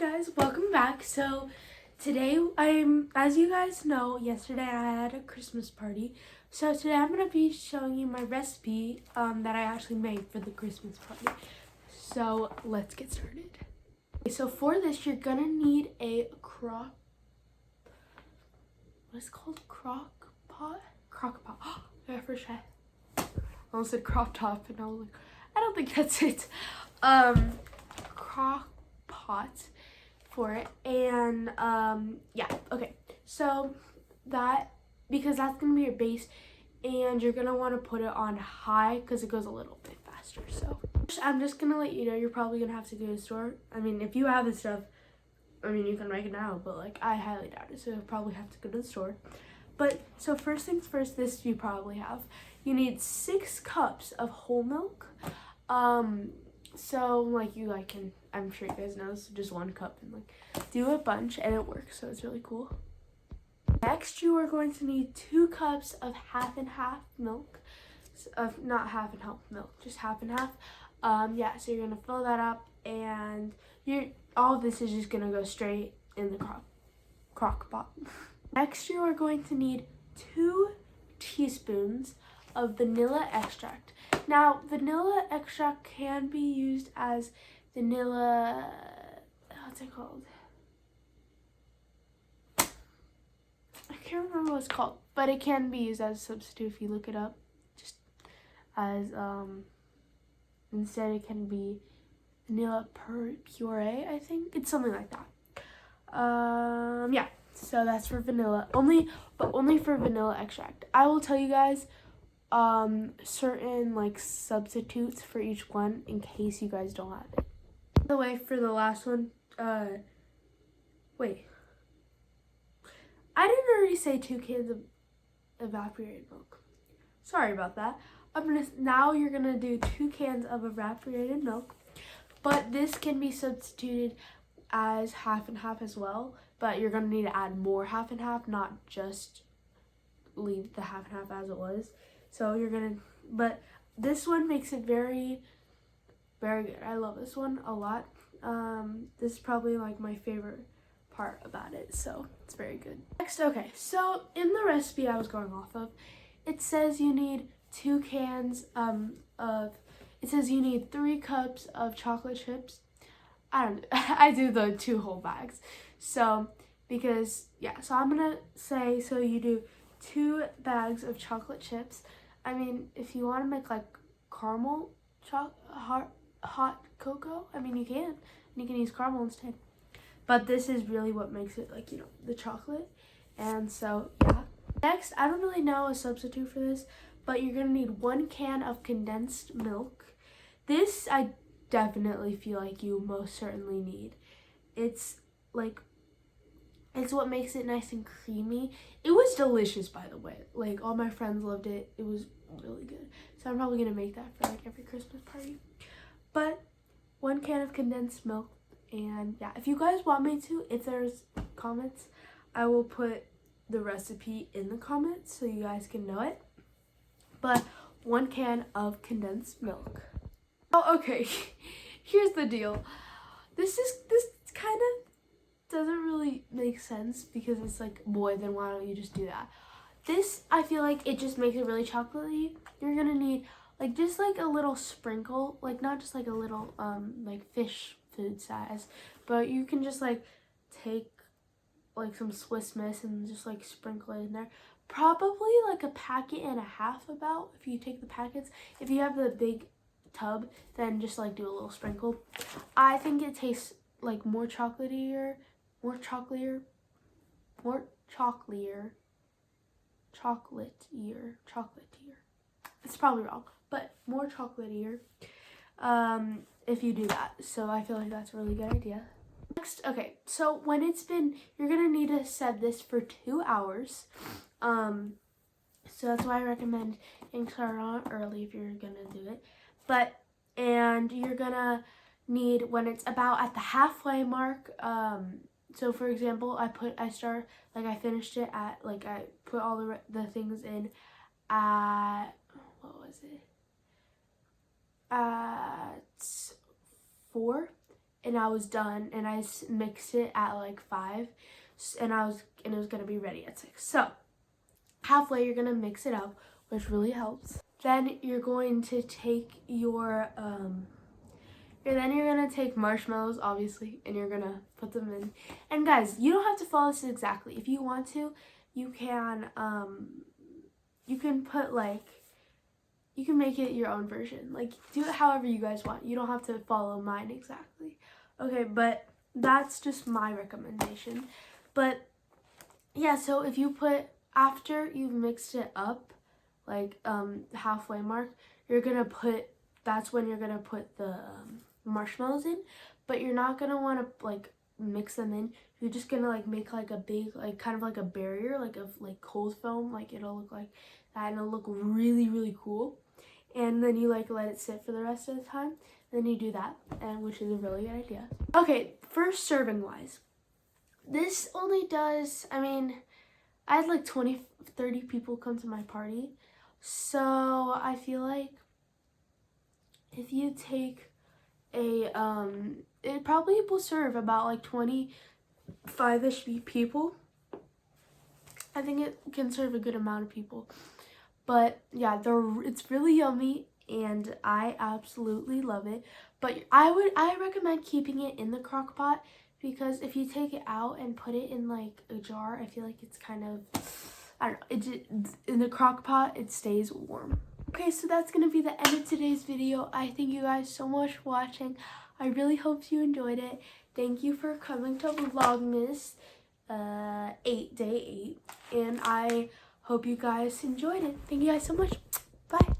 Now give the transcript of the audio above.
Guys, welcome back. So today as you guys know, yesterday I had a Christmas party. So today I'm going to be showing you my recipe that I actually made for the Christmas party. So let's get started. Okay, so for this you're going to need a crock pot. Yeah, for sure. I almost said crop top and I was like, I don't think that's it. Crock pot for it, and yeah, okay, so because that's gonna be your base, and you're gonna want to put it on high because it goes a little bit faster. So I'm just gonna let you know you're probably gonna have to go to the store. I mean, if you have this stuff, I mean, you can make it now, but like I highly doubt it, so you'll probably have to go to the store. But so first things first, this you probably have. You need 6 cups of whole milk. So like I'm sure you guys know, so just 1 cup and like do a bunch and it works, so it's really cool. Next you are going to need 2 cups of half and half milk, not half and half milk, just half and half. Yeah, so you're gonna fill that up, and all of this is just gonna go straight in the crock pot. Next you are going to need 2 teaspoons of vanilla extract. Now, vanilla extract can be used as what's it called? I can't remember what it's called, but it can be used as a substitute if you look it up. Just as, instead it can be vanilla puree, I think. It's something like that. Yeah, so that's for vanilla. But only for vanilla extract. I will tell you guys certain like substitutes for each one in case you guys don't have it. By the way, for the last one, wait, I didn't already say 2 cans of evaporated milk. Sorry about that. Now you're gonna do 2 cans of evaporated milk, but this can be substituted as half and half as well, but you're gonna need to add more half and half, not just leave the half and half as it was. So but this one makes it very, very good. I love this one a lot. This is probably like my favorite part about it, so it's very good. Next, okay, so in the recipe I was going off of, it says you need 2 cans it says you need 3 cups of chocolate chips. I don't know, I do the 2 whole bags. So, so I'm gonna say, so you do 2 bags of chocolate chips. I mean, if you want to make like caramel hot cocoa, I mean, you can use caramel instead. But this is really what makes it, like, the chocolate. And so, yeah. Next, I don't really know a substitute for this, but you're going to need 1 can of condensed milk. This, I definitely feel like you most certainly need. It's what makes it nice and creamy. It was delicious, by the way. Like, all my friends loved it. It was really good. So I'm probably going to make that for, like, every Christmas party. But 1 can of condensed milk. And, yeah, if you guys want me to, if there's comments, I will put the recipe in the comments so you guys can know it. But 1 can of condensed milk. Oh, okay. Here's the deal. This kind of doesn't really make sense because it's like, boy, then why don't you just do that? This, I feel like it just makes it really chocolatey. You're gonna need like just like a little sprinkle, like not just like a little like fish food size, but you can just like take like some Swiss Miss and just like sprinkle it in there. Probably like a packet and a half about, if you take the packets. If you have the big tub, then just like do a little sprinkle. I think it tastes like more chocolatier. It's probably wrong, but more chocolatier if you do that. So I feel like that's a really good idea. Next, okay, so when you're gonna need to set this for 2 hours. So that's why I recommend getting started on it early if you're gonna do it. And you're gonna need, when it's about at the halfway mark, so for example, I finished it at, like, I put all the things in at, what was it? At 4. and I was done, and I mixed it at like 5, and it was gonna be ready at 6. So halfway you're gonna mix it up, which really helps. Then you're going to take your you're gonna take marshmallows, obviously, and you're gonna put them in. And guys, you don't have to follow this exactly. If you want to, you can put like, you can make it your own version. Like, do it however you guys want. You don't have to follow mine exactly. Okay, but that's just my recommendation. But yeah, so if you put, after you've mixed it up, like halfway mark, that's when you're gonna put the marshmallows in. But you're not gonna want to like mix them in. You're just gonna like make like a big, like kind of like a barrier, like of like cold foam, like it'll look like that, and it'll look really, really cool. And then you like let it sit for the rest of the time. Then you do that, and which is a really good idea. Okay, first serving wise, this only does, I mean, I had like 30 people come to my party, so I feel like if you take a it probably will serve about like 25-ish people. I think it can serve a good amount of people. But yeah, it's really yummy, and I absolutely love it. But I recommend keeping it in the crock pot, because if you take it out and put it in like a jar, I feel like it's kind of, I don't know, in the crock pot it stays warm. Okay, so that's gonna be the end of today's video. I thank you guys so much for watching. I really hope you enjoyed it. Thank you for coming to Vlogmas day 8, and I hope you guys enjoyed it. Thank you guys so much. Bye.